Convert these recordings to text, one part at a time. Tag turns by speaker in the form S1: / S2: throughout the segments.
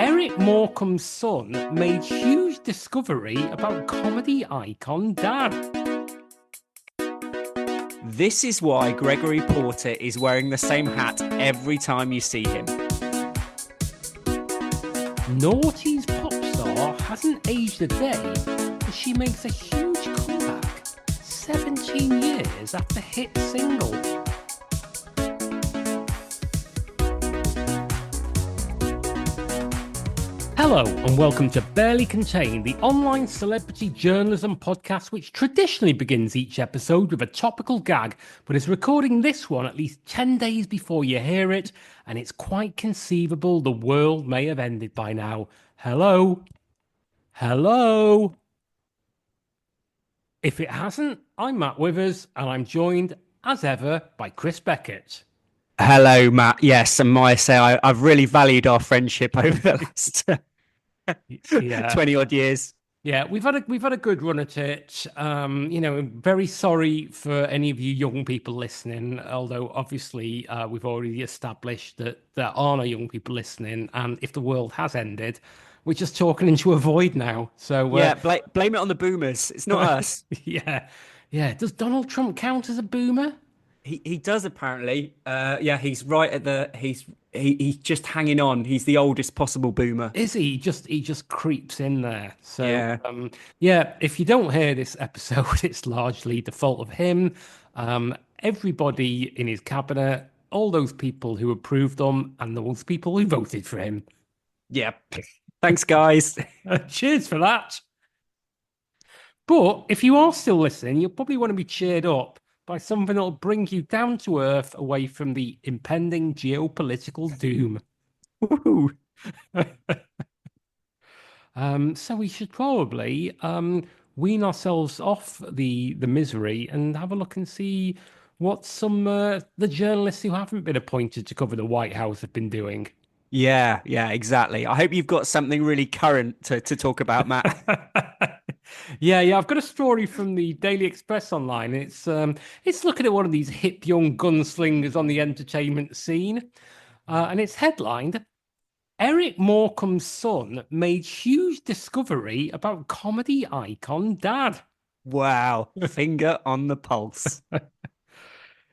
S1: Eric Morecambe's son made huge discovery about comedy icon Dad.
S2: This is why Gregory Porter is wearing the same hat every time you see him.
S1: Naughty's pop star hasn't aged a day as she makes a huge comeback 17 years after hit single. Hello and welcome to Barely Contained, the online celebrity journalism podcast which traditionally begins each episode with a topical gag, but is recording this one at least 10 days before you hear it, and it's quite conceivable the world may have ended by now. Hello? Hello? If it hasn't, I'm Matt Withers, and I'm joined, as ever, by Chris Beckett.
S2: Hello, Matt. Yes, and might I say I've really valued our friendship over the last 20 odd years.
S1: Yeah, we've had a good run at it. Very sorry for any of you young people listening, although obviously we've already established that there are no young people listening, and if the world has ended, we're just talking into a void now. So
S2: blame it on the boomers. It's not us.
S1: Yeah. Does Donald Trump count as a boomer?
S2: He does apparently. He's right at he's just hanging on. He's the oldest possible boomer.
S1: Is he? He just creeps in there. So if you don't hear this episode, it's largely the fault of him. Everybody in his cabinet, all those people who approved him, and those people who voted for him.
S2: Yeah. Thanks, guys.
S1: Cheers for that. But if you are still listening, you'll probably want to be cheered up by something that'll bring you down to earth away from the impending geopolitical doom. So we should probably wean ourselves off the misery and have a look and see what some the journalists who haven't been appointed to cover the White House have been doing.
S2: Yeah, exactly. I hope you've got something really current to talk about, Matt.
S1: Yeah. I've got a story from the Daily Express online. It's looking at one of these hip young gunslingers on the entertainment scene, and it's headlined, Eric Morecambe's son made huge discovery about comedy icon Dad.
S2: Wow, finger on the pulse.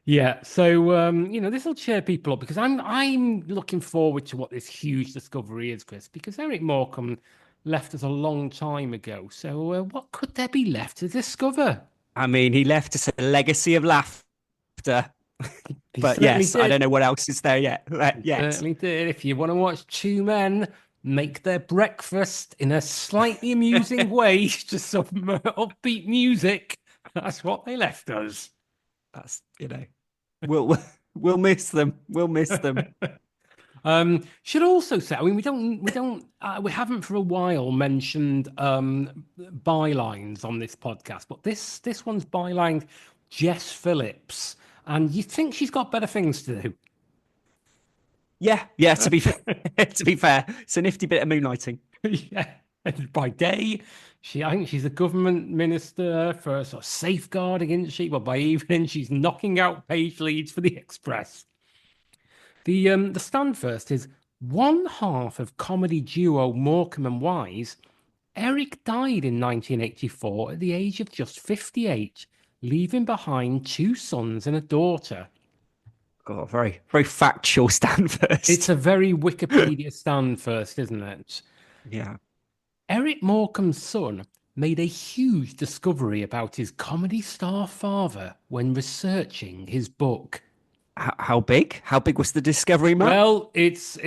S1: Yeah, so this will cheer people up because I'm looking forward to what this huge discovery is, Chris, because Eric Morecambe left us a long time ago. So what could there be left to discover?
S2: I mean, he left us a legacy of laughter. But yes,
S1: did.
S2: I don't know what else is there yet.
S1: He certainly did. If you want to watch two men make their breakfast in a slightly amusing way to some upbeat music, that's what they left us.
S2: That's, we'll miss them. We'll miss them.
S1: Should also say, I mean, we haven't for a while mentioned bylines on this podcast, but this one's bylined Jess Phillips, and you think she's got better things to do?
S2: Yeah. To be fair, it's a nifty bit of moonlighting.
S1: Yeah. By day, I think she's a government minister for sort of safeguarding industry, but by evening, she's knocking out page leads for the Express. The stand first is one half of comedy duo Morecambe and Wise. Eric died in 1984 at the age of just 58, leaving behind two sons and a daughter.
S2: God, very, very factual stand first.
S1: It's a very Wikipedia stand first, isn't it?
S2: Yeah.
S1: Eric Morecambe's son made a huge discovery about his comedy star father when researching his book.
S2: How big? How big was the discovery, Matt?
S1: Well, it's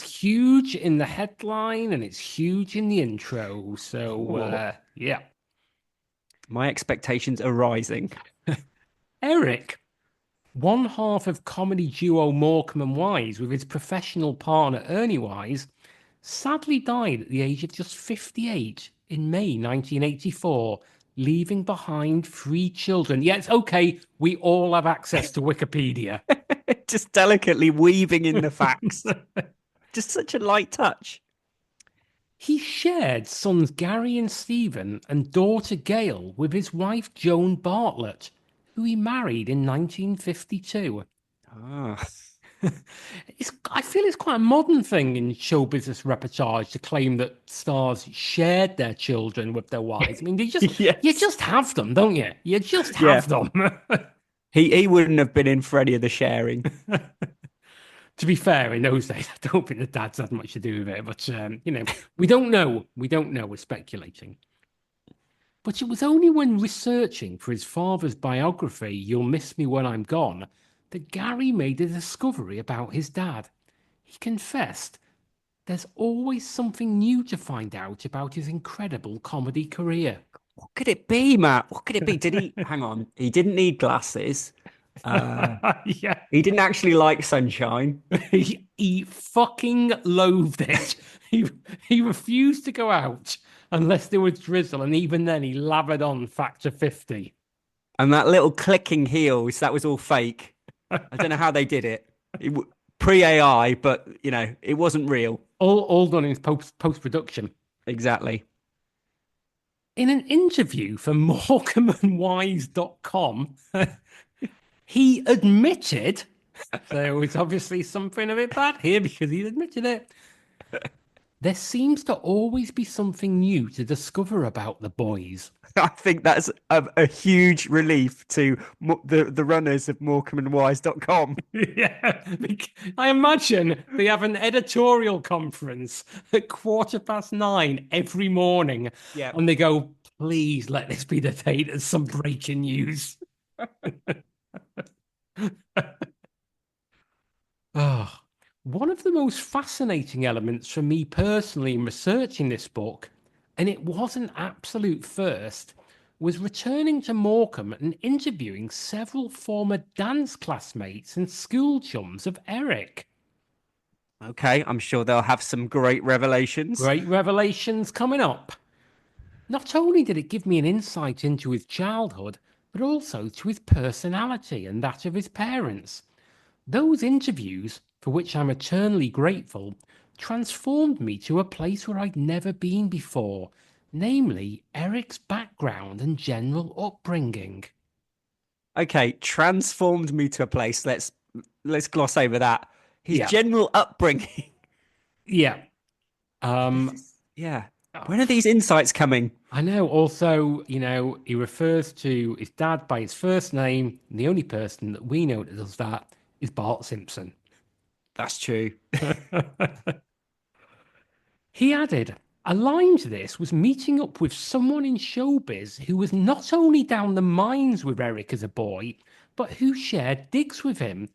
S1: huge in the headline and it's huge in the intro. So, yeah.
S2: My expectations are rising.
S1: Eric, one half of comedy duo Morecambe and Wise with his professional partner Ernie Wise, sadly died at the age of just 58 in May 1984, leaving behind 3 children. Yeah, it's okay. We all have access to Wikipedia.
S2: Just delicately weaving in the facts. Just such a light touch.
S1: He shared sons Gary and Stephen and daughter Gail with his wife Joan Bartlett, who he married in 1952. I feel it's quite a modern thing in show business repertoire to claim that stars shared their children with their wives. I mean, you
S2: Yes.
S1: just have them, don't you? You just
S2: Yeah.
S1: have them.
S2: He wouldn't have been in for any of the sharing.
S1: To be fair, in those days, I don't think the dads had much to do with it. But we don't know. We don't know. We're speculating. But it was only when researching for his father's biography, You'll Miss Me When I'm Gone, that Gary made a discovery about his dad. He confessed there's always something new to find out about his incredible comedy career.
S2: What could it be, Matt? What could it be? Did he hang on? He didn't need glasses.
S1: Yeah,
S2: He didn't actually like sunshine.
S1: he fucking loathed it. He he refused to go out unless there was drizzle, and even then he labored on factor 50.
S2: And that little clicking heels, that was all fake. I don't know how they did it. Pre-AI, but it wasn't real.
S1: All done in post-production.
S2: Exactly.
S1: In an interview for MorecambeandWise.com, he admitted, there was obviously something a bit bad here because he admitted it. There seems to always be something new to discover about the boys.
S2: I think that's a huge relief to the runners of MorecambeandWise.com.
S1: Yeah, I imagine they have an editorial conference at 9:15 every morning,
S2: Yeah.
S1: and they go, "Please let this be the date of some breaking news." Oh, one of the most fascinating elements for me personally in researching this book, and it was an absolute first, was returning to Morecambe and interviewing several former dance classmates and school chums of Eric.
S2: Okay, I'm sure they'll have some great revelations.
S1: Great revelations coming up. Not only did it give me an insight into his childhood, but also to his personality and that of his parents. Those interviews, for which I'm eternally grateful, transformed me to a place where I'd never been before, namely Eric's background and general upbringing.
S2: Okay, transformed me to a place. Let's gloss over that. His
S1: Yeah,
S2: general upbringing.
S1: yeah. Um,
S2: Yeah. When are these insights coming?
S1: I know. Also, he refers to his dad by his first name, and the only person that we know that does that is Bart Simpson.
S2: That's true.
S1: He added, a line to this was meeting up with someone in showbiz who was not only down the mines with Eric as a boy, but who shared digs with him.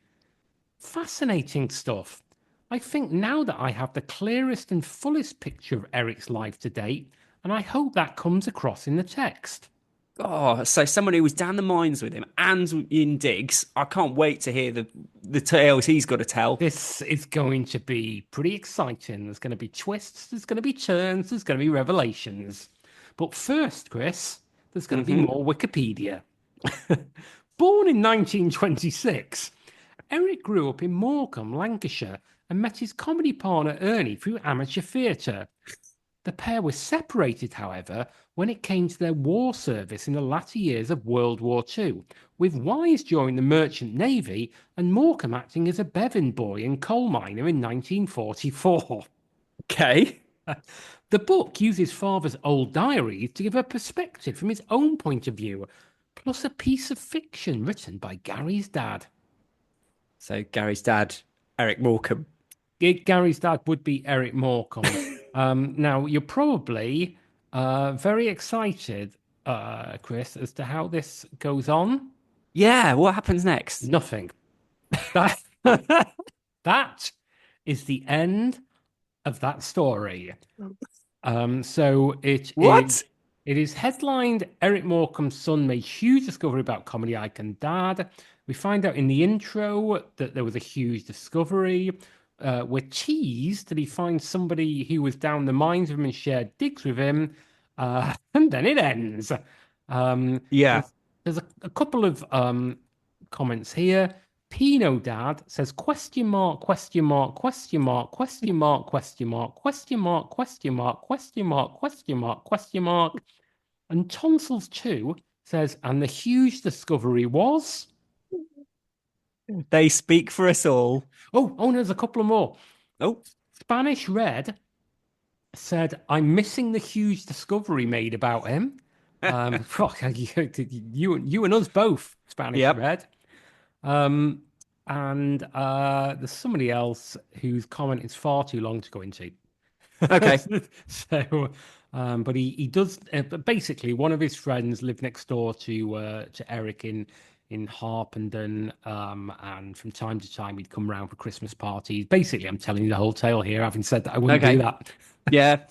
S1: Fascinating stuff. I think now that I have the clearest and fullest picture of Eric's life to date, and I hope that comes across in the text.
S2: Oh, so someone who was down the mines with him and in digs. I can't wait to hear the tales he's got to tell.
S1: This is going to be pretty exciting. There's going to be twists, there's going to be turns, there's going to be revelations. But first, Chris, there's going to be more Wikipedia. Born in 1926, Eric grew up in Morecambe, Lancashire, and met his comedy partner Ernie through amateur theatre. The pair were separated, however, when it came to their war service in the latter years of World War II, with Wise joining the Merchant Navy and Morecambe acting as a Bevan boy and coal miner in 1944.
S2: Okay.
S1: The book uses father's old diaries to give a perspective from his own point of view, plus a piece of fiction written by Gary's dad.
S2: So Gary's dad, Eric Morecambe.
S1: Gary's dad would be Eric Morecambe. Now, you're probably very excited, Chris, as to how this goes on.
S2: Yeah, what happens next?
S1: Nothing. That, that is the end of that story. So
S2: What?
S1: it is headlined Eric Morecambe's son made huge discovery about comedy icon dad. We find out in the intro that there was a huge discovery. We're teased that he finds somebody who was down the mines with him and shared digs with him. And then it ends.
S2: Yeah.
S1: There's a couple of comments here. Pino Dad says question mark, question mark, question mark, question mark, question mark, question mark, question mark, question mark, question mark, question mark. And Tonsils 2 says, and the huge discovery was.
S2: They speak for us all.
S1: Oh, there's a couple of more.
S2: Oh,
S1: Spanish Red said, "I'm missing the huge discovery made about him." You and us both, Spanish
S2: yep.
S1: Red. And there's somebody else whose comment is far too long to go into.
S2: Okay.
S1: So, but he does. But basically, one of his friends lived next door to Eric in Harpenden, and from time to time he'd come round for Christmas parties. Basically, I'm telling you the whole tale here. Having said that, I wouldn't do
S2: Okay.
S1: that.
S2: Yeah.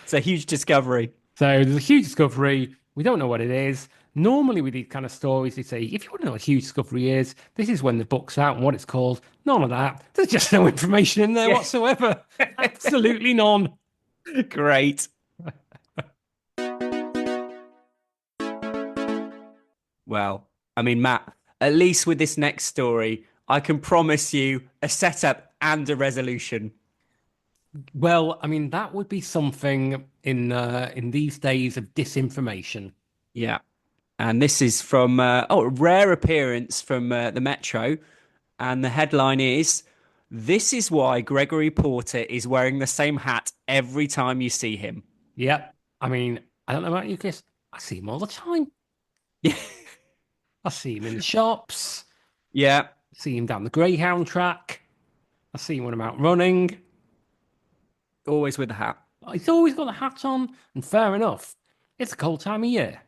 S2: It's a huge discovery.
S1: So there's a huge discovery. We don't know what it is. Normally, with these kind of stories, they say, if you want to know what a huge discovery is, this is when the book's out and what it's called. None of that. There's just no information in there
S2: Yeah.
S1: whatsoever. Absolutely none.
S2: Great. Well, I mean, Matt, at least with this next story, I can promise you a setup and a resolution.
S1: Well, I mean, that would be something in these days of disinformation.
S2: Yeah. And this is from, a rare appearance from the Metro. And the headline is, "This is why Gregory Porter is wearing the same hat every time you see him."
S1: Yep. I mean, I don't know about you, Chris. I see him all the time.
S2: Yeah.
S1: I see him in the shops.
S2: Yeah.
S1: I see him down the Greyhound track. I see him when I'm out running.
S2: Always with the hat.
S1: He's always got a hat on, and fair enough. It's a cold time of year.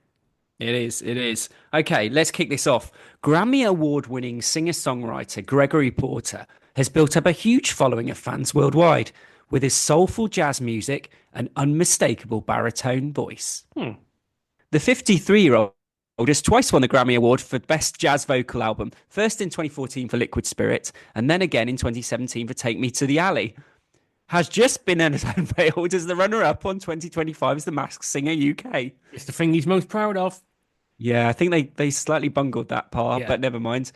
S2: It is. It is. Okay, let's kick this off. Grammy Award winning singer songwriter Gregory Porter has built up a huge following of fans worldwide with his soulful jazz music and unmistakable baritone voice.
S1: Hmm.
S2: The 53-year-old has twice won the Grammy Award for Best Jazz Vocal Album, first in 2014 for Liquid Spirit, and then again in 2017 for Take Me to the Alley. Has just been unveiled as the runner-up on 2025's The Masked Singer UK.
S1: It's the thing he's most proud of.
S2: Yeah, I think they slightly bungled that part,
S1: Yeah.
S2: but never mind.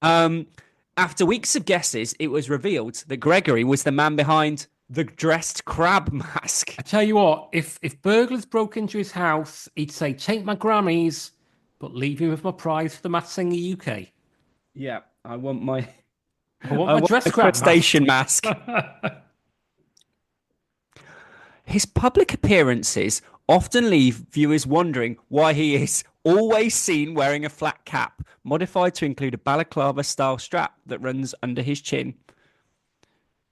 S2: After weeks of guesses, it was revealed that Gregory was the man behind the dressed crab mask.
S1: I tell you what, if burglars broke into his house, he'd say, "Take my Grammys, but leave me with my prize for the Masked Singer UK."
S2: Yeah, I want my
S1: I want my dress crab
S2: crustacean mask. His public appearances often leave viewers wondering why he is always seen wearing a flat cap, modified to include a balaclava-style strap that runs under his chin.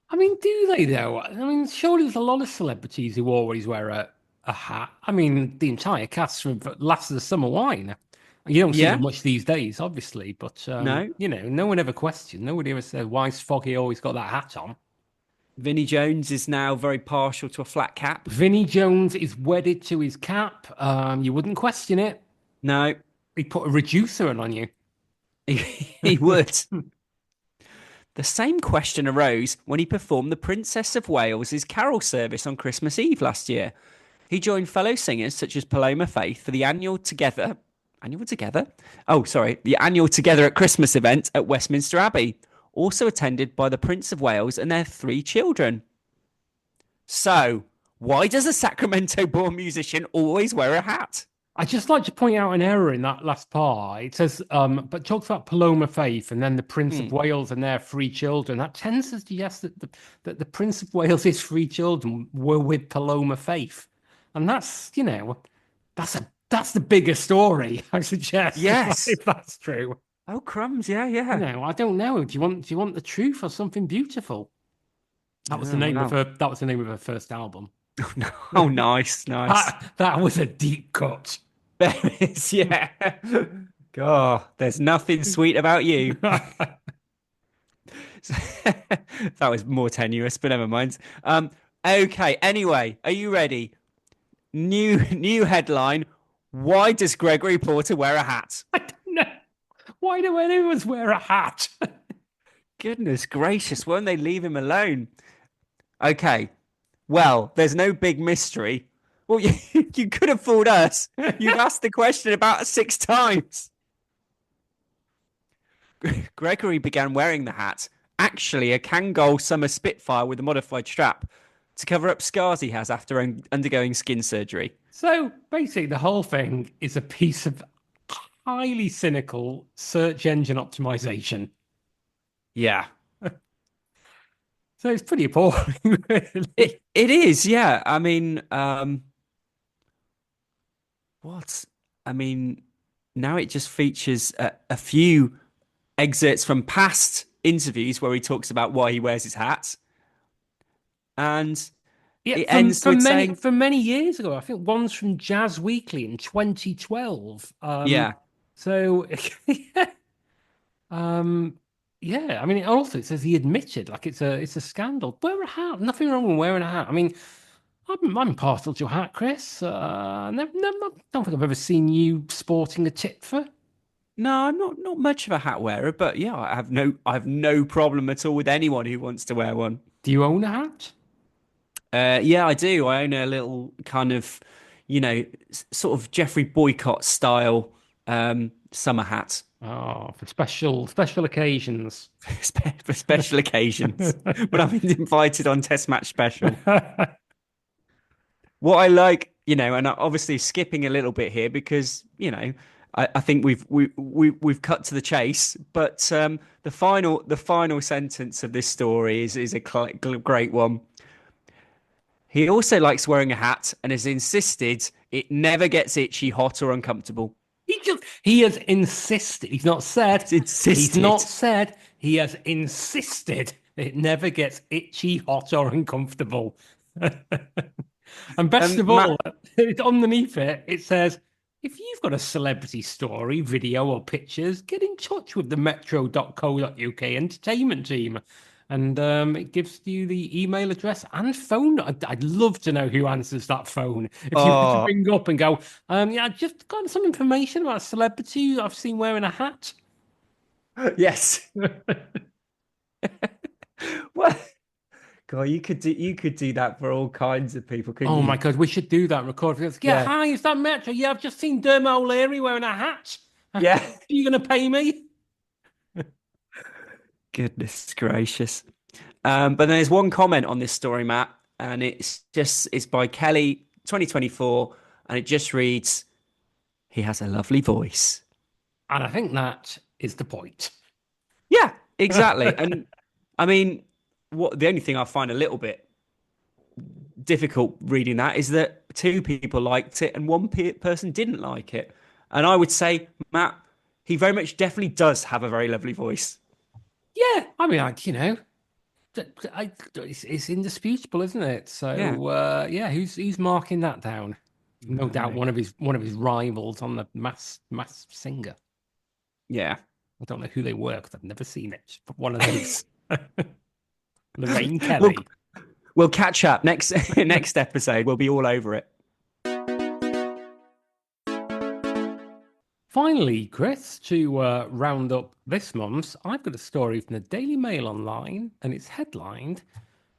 S1: I mean, do they though? I mean, surely there's a lot of celebrities who always wear a hat. I mean, the entire cast from Last of the Summer Wine. You don't see
S2: Yeah,
S1: them much these days, obviously, but
S2: no.
S1: no one ever questioned. Nobody ever said, "Why's Foggy always got that hat on?"
S2: Vinnie Jones is now very partial to a flat cap.
S1: Vinnie Jones is wedded to his cap. You wouldn't question it.
S2: No,
S1: He'd put a reducer on you.
S2: he would. The same question arose when he performed the Princess of Wales's carol service on Christmas Eve last year. He joined fellow singers such as Paloma Faith for the annual Together. Annual Together? Oh, sorry. The annual Together at Christmas event at Westminster Abbey, also attended by the Prince of Wales and their 3 children. So, why does a Sacramento-born musician always wear a hat?
S1: I'd just like to point out an error in that last part. It says, but talks about Paloma Faith and then the Prince of Wales and their 3 children. That tends to suggest that the Prince of Wales's 3 children were with Paloma Faith. And that's, that's the bigger story, I suggest.
S2: Yes.
S1: If that's true.
S2: Oh, crumbs. Yeah, yeah.
S1: I don't know. Do you want the truth or something beautiful? That was the name of her first album.
S2: Oh, nice, nice.
S1: That was a deep cut.
S2: There is, yeah. God, there's nothing sweet about you. That was more tenuous, but never mind. Okay, anyway, are you ready? New headline. Why does Gregory Porter wear a hat?
S1: I don't know. Why do anyone wear a hat?
S2: Goodness gracious, won't they leave him alone? Okay, well, there's no big mystery. Well, you could have fooled us. You've asked the question about 6 times. Gregory began wearing the hat, actually a Kangol Summer Spitfire with a modified strap, to cover up scars he has after undergoing skin surgery.
S1: So basically, the whole thing is a piece of highly cynical search engine optimization.
S2: Yeah.
S1: So it's pretty appalling, really.
S2: It is, yeah. I mean, what? I mean, now it just features a few excerpts from past interviews where he talks about why he wears his hat, and
S1: Yeah,
S2: it ends with saying,
S1: from many years ago. I think one's from Jazz Weekly in 2012.
S2: "Yeah,
S1: So yeah, um, yeah. I mean, also it says he admitted like it's a scandal. Wear a hat. Nothing wrong with wearing a hat. I mean, I'm partial to a hat, Chris. Don't think I've ever seen you sporting a titfer.
S2: no, I'm not much of a hat wearer, but yeah, I have no problem at all with anyone who wants to wear one."
S1: Do you own a hat?
S2: Yeah, I do. I own a little kind of, sort of Jeffrey Boycott style summer hat
S1: Oh, for special occasions.
S2: for special occasions when I'm invited on Test Match Special. What I like, and obviously skipping a little bit here because, I think we've cut to the chase, but the final sentence of this story is a great one. He also likes wearing a hat and has insisted it never gets itchy, hot, or uncomfortable.
S1: He has insisted. He's not said.
S2: It's insisted.
S1: He's not said. He has insisted it never gets itchy, hot, or uncomfortable. And best of
S2: Matt,
S1: all, it's underneath it, it says, if you've got a celebrity story, video, or pictures, get in touch with the metro.co.uk entertainment team. And it gives you the email address and phone. I'd love to know who answers that phone. If you were to
S2: oh,
S1: ring up and go, yeah, I just got some information about a celebrity I've seen wearing a hat.
S2: yes. Well, God, you could do that for all kinds of people, couldn't
S1: Oh my
S2: you?
S1: God, we should do that record. Yeah,
S2: Yeah.
S1: hi, is that Metro? Yeah, I've just seen Dermot O'Leary wearing a hat. Are
S2: Yeah.
S1: you going to pay me?
S2: Goodness gracious. But there's one comment on this story, Matt, and it's by Kelly 2024, and it just reads, "He has a lovely voice."
S1: And I think that is the point.
S2: Yeah, exactly. And I mean, the only thing I find a little bit difficult reading that is that two people liked it and one person didn't like it. And I would say, Matt, he very much definitely does have a very lovely voice.
S1: Yeah, I mean, it's indisputable, isn't it?
S2: Yeah,
S1: So yeah, who's marking that down? No doubt
S2: no.
S1: one of his rivals on the Mass Singer.
S2: Yeah.
S1: I don't know who they were because I've never seen it, but one of those. Lorraine
S2: We'll
S1: Kelly.
S2: we'll catch up next next episode. We'll be all over it.
S1: Finally, Chris, to round up this month's, I've got a story from the Daily Mail Online, and it's headlined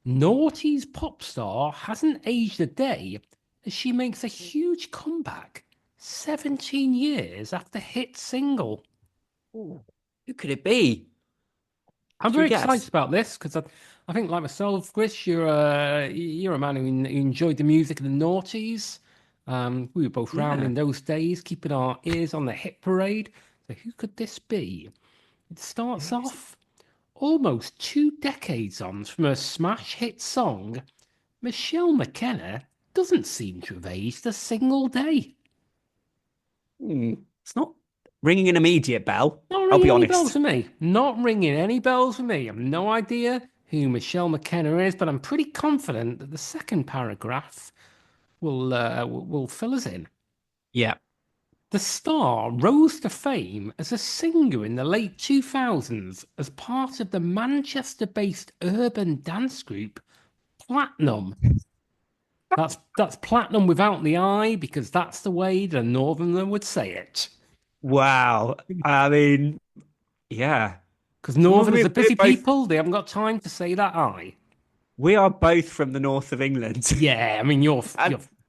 S1: Naughty's pop star hasn't aged a day as she makes a huge comeback 17 years after hit single.
S2: Ooh. Who could it be?
S1: I'm
S2: Should we
S1: very excited
S2: guess?
S1: about this because I think, like myself, Chris, you're a man who enjoyed the music of the Naughties. We were both round
S2: Yeah.
S1: in those days, keeping our ears on the hit parade. So who could this be? It starts
S2: Who is it?
S1: off almost 2 decades on from her smash hit song. Michelle McKenna doesn't seem to have aged a single day.
S2: It's not ringing an immediate bell.
S1: Not
S2: I'll
S1: ringing
S2: be
S1: any bells
S2: honest.
S1: for me. Not ringing any bells for me. I've no idea who Michelle McKenna is, but I'm pretty confident that the second paragraph will fill us in.
S2: Yeah.
S1: The star rose to fame as a singer in the late 2000s as part of the Manchester-based urban dance group Platinum. That's Platinum without the I because that's the way the Northerner would say it.
S2: Wow. I mean, yeah.
S1: Because
S2: Well,
S1: Northerners
S2: we're,
S1: are busy
S2: both
S1: people, they haven't got time to say that I.
S2: we are both from the north of England.
S1: Yeah, I mean
S2: And
S1: you're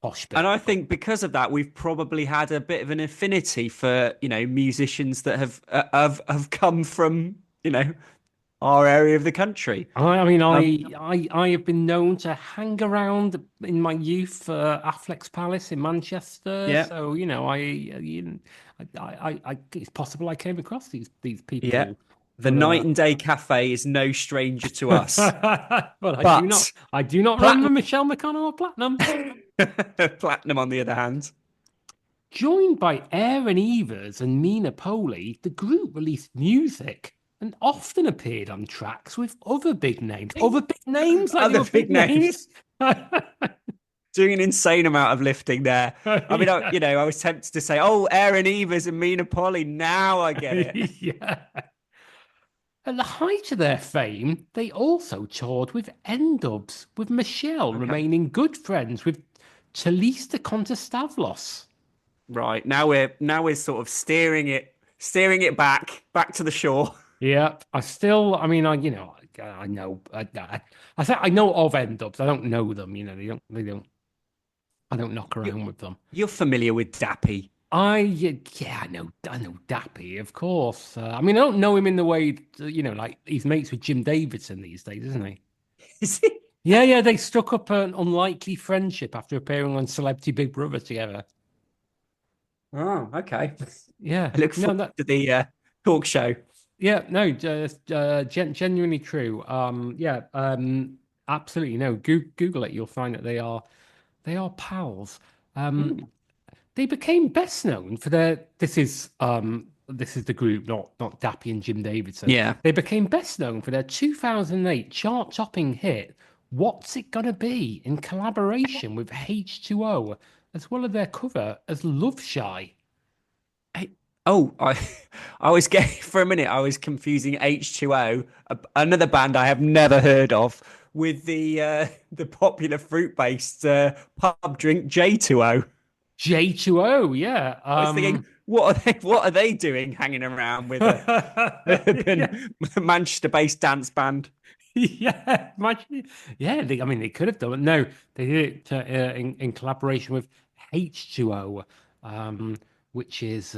S1: posh bit.
S2: and I think because of that, we've probably had a bit of an affinity for, musicians that have come from, our area of the country.
S1: I mean,
S2: Um,
S1: I have been known to hang around in my youth for Affleck's Palace in Manchester.
S2: yeah,
S1: So, it's possible I came across these
S2: yeah.
S1: people.
S2: The
S1: But
S2: Night and Day Cafe is no stranger to us,
S1: but
S2: but
S1: I do not remember
S2: platinum,
S1: Michelle McKenna or Platinum.
S2: platinum on the other hand.
S1: Joined by Aaron Evers and Mina Poli, the group released music and often appeared on tracks with other big names. Other big names, like they
S2: Other
S1: were big
S2: big names.
S1: names.
S2: Doing an insane amount of lifting there. I mean,
S1: Yeah.
S2: I was tempted to say, "Oh, Aaron Evers and Mina Polly." Now I get it.
S1: Yeah. At the height of their fame, they also toured with N-Dubs, with Michelle
S2: Okay,
S1: remaining good friends with Talista Contostavlos.
S2: right now we're sort of steering it back to the shore.
S1: Yeah, I mean, I know, I say I know of N-Dubs. I don't know them. I don't knock
S2: You,
S1: around with them.
S2: you're familiar with Dappy.
S1: I know Dappy, of course. I mean, I don't know him in the way, like he's mates with Jim Davidson these days, isn't he?
S2: Is it?
S1: Yeah, yeah, they struck up an unlikely friendship after appearing on Celebrity Big Brother together.
S2: Oh, okay.
S1: Yeah,
S2: I look
S1: no,
S2: forward to the talk show.
S1: yeah, no, just genuinely true. Yeah, absolutely no. Google it, you'll find that they are pals. Um,
S2: Hmm.
S1: They became best known for their. This is the group, not Dappy and Jim Davidson.
S2: Yeah.
S1: They became best known for their 2008 chart-topping hit "What's It Gonna Be" in collaboration with H2O, as well as their cover as "Love Shy."
S2: Hey, oh, I was getting for a minute. I was confusing H2O, another band I have never heard of, with the popular fruit-based pub drink J2O.
S1: J2O, yeah.
S2: I was thinking, what are they doing hanging around with a
S1: Yeah.
S2: urban Manchester-based dance band?
S1: Yeah, yeah. I mean, they could have done it. No, they did it in collaboration with H2O, um, which is,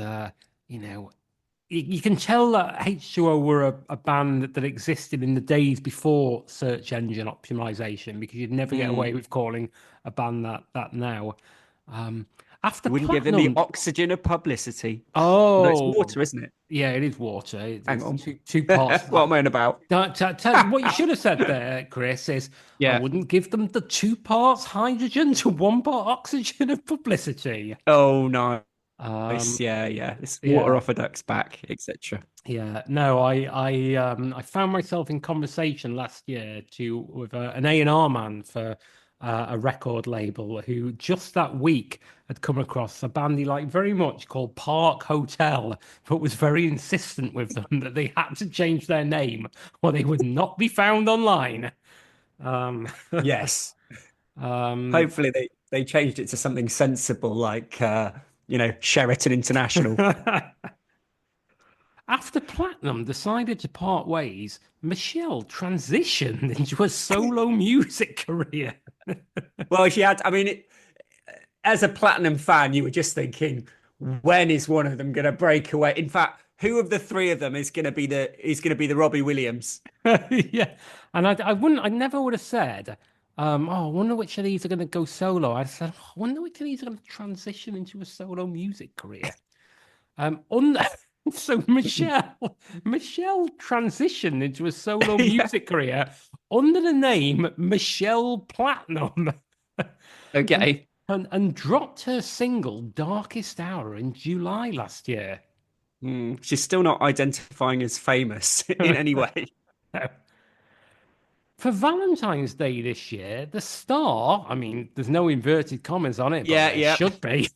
S1: you can tell that H2O were a band that existed in the days before search engine optimization because you'd never get
S2: Hmm.
S1: away with calling a band that now. Um, After
S2: You wouldn't give them the
S1: Platinum,
S2: oxygen of publicity. Although it's
S1: oh,
S2: water, isn't it?
S1: yeah, it is water.
S2: Hang
S1: It's
S2: on.
S1: two parts.
S2: What am I on about?
S1: What you should have said there, Chris, is I
S2: Yeah.
S1: wouldn't give them the two parts hydrogen to one part oxygen of publicity.
S2: Oh, nice.
S1: Um,
S2: Yeah, yeah. It's water
S1: yeah,
S2: off a duck's back, etc.
S1: yeah. No, I found myself in conversation last year with an A&R man for a record label who just that week had come across a band he liked very much called Park Hotel, but was very insistent with them that they had to change their name or they would not be found online. Um,
S2: Yes.
S1: um,
S2: Hopefully they changed it to something sensible like Sheraton International.
S1: After Platinum decided to part ways, Michelle transitioned into a solo music career.
S2: Well, she had, I mean, as a Platinum fan, you were just thinking, when is one of them going to break away? In fact, who of the three of them is going to be the Robbie Williams?
S1: Yeah, and I never would have said, I wonder which of these are going to go solo. I said, I wonder which of these are going to transition into a solo music career. Un So Michelle transitioned into a solo
S2: Yeah.
S1: music career under the name Michelle Platinum and,
S2: Okay.
S1: and dropped her single Darkest Hour in July last year.
S2: She's still not identifying as famous in any way.
S1: For Valentine's Day this year, the star, I mean, there's no inverted commas on it, but
S2: Yeah,
S1: there
S2: yeah.
S1: should be,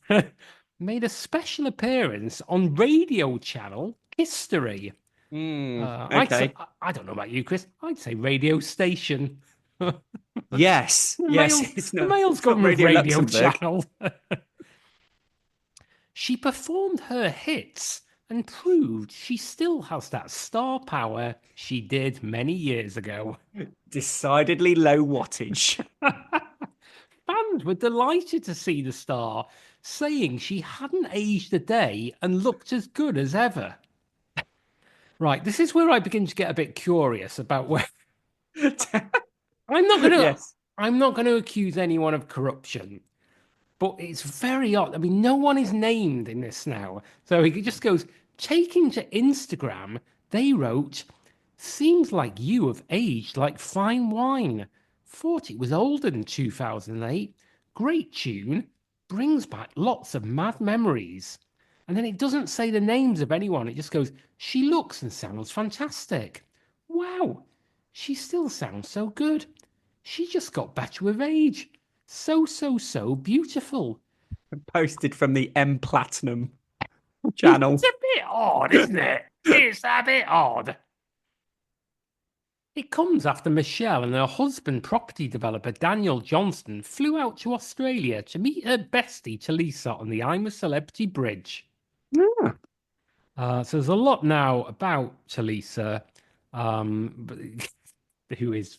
S1: made a special appearance on radio channel History.
S2: Okay.
S1: I don't know about you, Chris. I'd say radio station. The
S2: Yes, yes.
S1: male,
S2: It's
S1: the
S2: not.
S1: male's
S2: It's not
S1: gone with
S2: Radio
S1: radio
S2: Luxembourg.
S1: channel. She performed her hits and proved she still has that star power she did many years ago.
S2: Decidedly low wattage.
S1: Fans were delighted to see the star, saying she hadn't aged a day and looked as good as ever. Right, this is where I begin to get a bit curious about where I'm not gonna
S2: Yes.
S1: I'm not gonna accuse anyone of corruption, but it's very odd. I mean, no one is named in this now. So he just goes, taking to Instagram, they wrote, seems like you have aged like fine wine. Thought it was older than 2008. Great tune. Brings back lots of mad memories. And then it doesn't say the names of anyone. It just goes, she looks and sounds fantastic. Wow. She still sounds so good. She just got better with age. So beautiful.
S2: Posted from the M Platinum
S1: It's
S2: channel.
S1: a bit odd, isn't it? It's a bit odd. It comes after Michelle and her husband, property developer Daniel Johnston, flew out to Australia to meet her bestie Talisa on the I'm a Celebrity Bridge.
S2: Ah.
S1: So there's a lot now about Talisa, who is,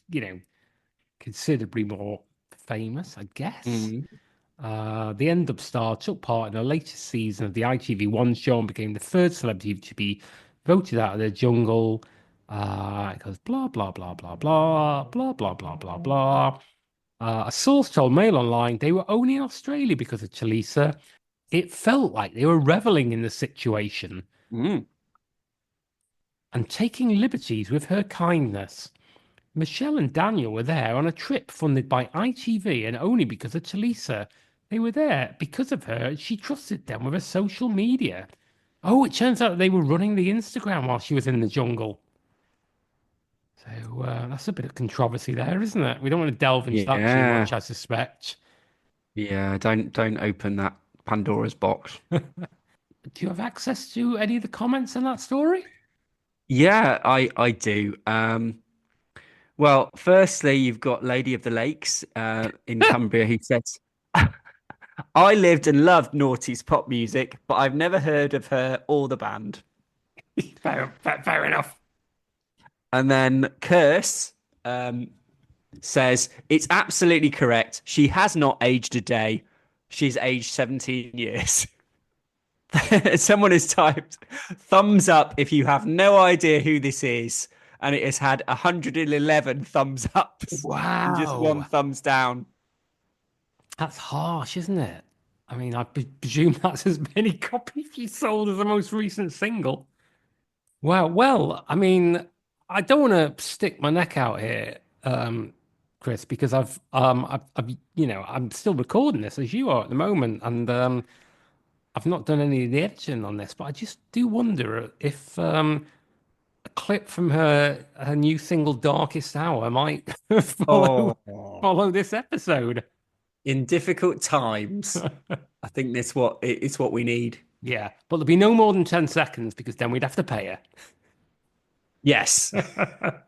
S1: considerably more famous, I guess.
S2: Mm.
S1: The End Up star took part in the latest season of the ITV1 show and became the third celebrity to be voted out of the jungle. It goes blah, blah, blah, blah, blah, blah, blah, blah, blah, blah. A source told Mail Online they were only in Australia because of Chalisa. It felt like they were reveling in the situation
S2: Mm.
S1: and taking liberties with her kindness. Michelle and Daniel were there on a trip funded by ITV and only because of Talisa. They were there because of her. She trusted them with her social media. Oh, it turns out they were running the Instagram while she was in the jungle. So that's a bit of controversy there, isn't it? We don't want to delve into that too
S2: Yeah.
S1: much, I suspect.
S2: Yeah. Don't open that Pandora's box.
S1: Do you have access to any of the comments in that story?
S2: Yeah, I do. Well, firstly, you've got Lady of the Lakes in Cumbria who says, I lived and loved Naughty's pop music, but I've never heard of her or the band.
S1: Fair enough.
S2: And then Curse says, it's absolutely correct. She has not aged a day. She's aged 17 years. Someone has typed thumbs up if you have no idea who this is. And it has had 111 thumbs ups and just one
S1: Wow.
S2: thumbs down.
S1: That's harsh, isn't it? I mean, I presume that's as many copies she sold as the most recent single. Wow. Well, I mean, I don't want to stick my neck out here, Chris, because I'm still recording this as you are at the moment, and I've not done any of the editing on this, but I just do wonder if a clip from her new single "Darkest Hour" might follow
S2: Oh,
S1: follow this episode.
S2: in difficult times, I think it's what we need.
S1: Yeah, but there'll be no more than 10 seconds because then we'd have to pay
S2: Yes.
S1: her.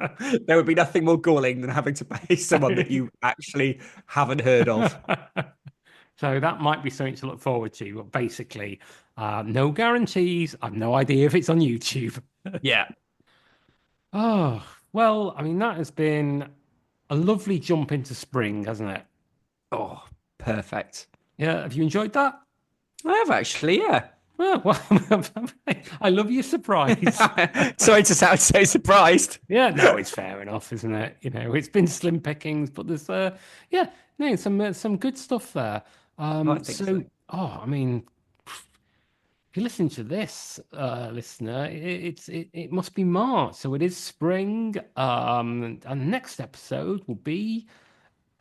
S2: There would be nothing more galling than having to pay someone that you actually haven't heard of.
S1: So that might be something to look forward to. But basically, no guarantees. I've no idea if it's on YouTube.
S2: Yeah.
S1: Oh, well, I mean, that has been a lovely jump into spring, hasn't it?
S2: Oh, perfect.
S1: Yeah, have you enjoyed that?
S2: I have actually, yeah.
S1: Oh, well, I love your surprise.
S2: Sorry to sound so surprised.
S1: Yeah, no, it's fair enough, isn't it? It's been slim pickings, but there's yeah, no, some good stuff there.
S2: I think so.
S1: I mean, if you listen to this, listener, it must be March, so it is spring. And the next episode will be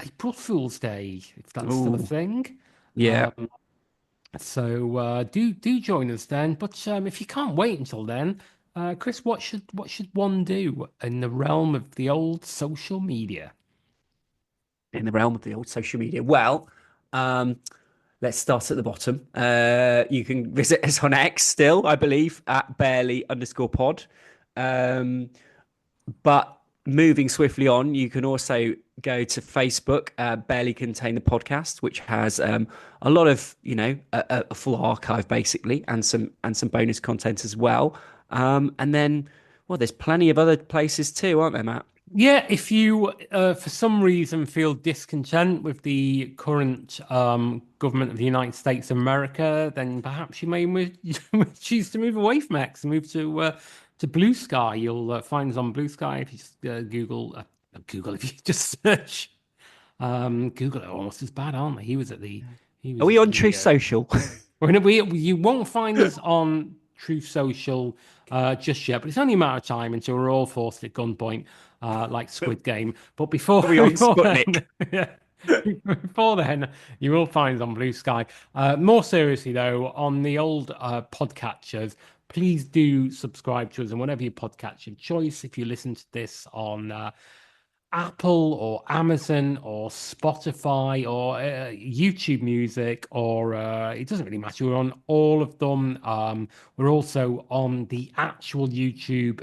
S1: April Fool's Day, if that's still a
S2: Oh,
S1: thing.
S2: yeah.
S1: So do join us then. But if you can't wait until then, Chris, what should one do in the realm of the old social media?
S2: In the realm of the old social media. Well, let's start at the bottom. You can visit us on X still, I believe, at barely_pod. But moving swiftly on, you can also go to Facebook, Barely Contain the Podcast, which has a lot of, a full archive basically, and some bonus content as well. And then, well, there's plenty of other places too, aren't there, Matt?
S1: Yeah, if you for some reason feel discontent with the current government of the United States of America, then perhaps you may choose to move away from X and move to to Blue Sky. You'll find us on Blue Sky if you just Google if you just search Google. Are almost as bad, aren't they? He was at the. He
S2: Are
S1: was
S2: we
S1: at
S2: on
S1: the.
S2: Truth Social?
S1: You won't find us on Truth Social just yet, but it's only a matter of time until we're all forced at gunpoint, like Squid Game. But before,
S2: Are we on
S1: before
S2: Sputnik?
S1: then, yeah, before then, you will find us on Blue Sky. More seriously, though, on the old podcatchers, please do subscribe to us and whatever your podcatcher of choice. If you listen to this on Apple or Amazon or Spotify or YouTube Music, or it doesn't really matter. We're on all of them. We're also on the actual YouTube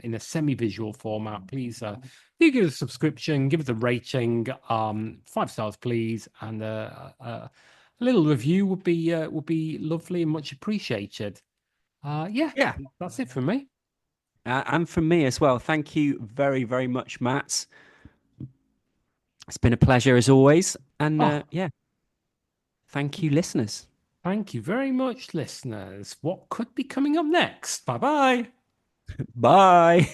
S1: in a semi-visual format. Please do give us a subscription, give us a rating, 5 stars, please, and a little review would be lovely and much appreciated. Yeah,
S2: Yeah.
S1: that's it for me.
S2: And from me as well. Thank you very, very much, Matt. It's been a pleasure as always. And
S1: Oh,
S2: yeah, thank you, listeners.
S1: thank you very much, listeners. What could be coming up next? Bye bye.
S2: Bye.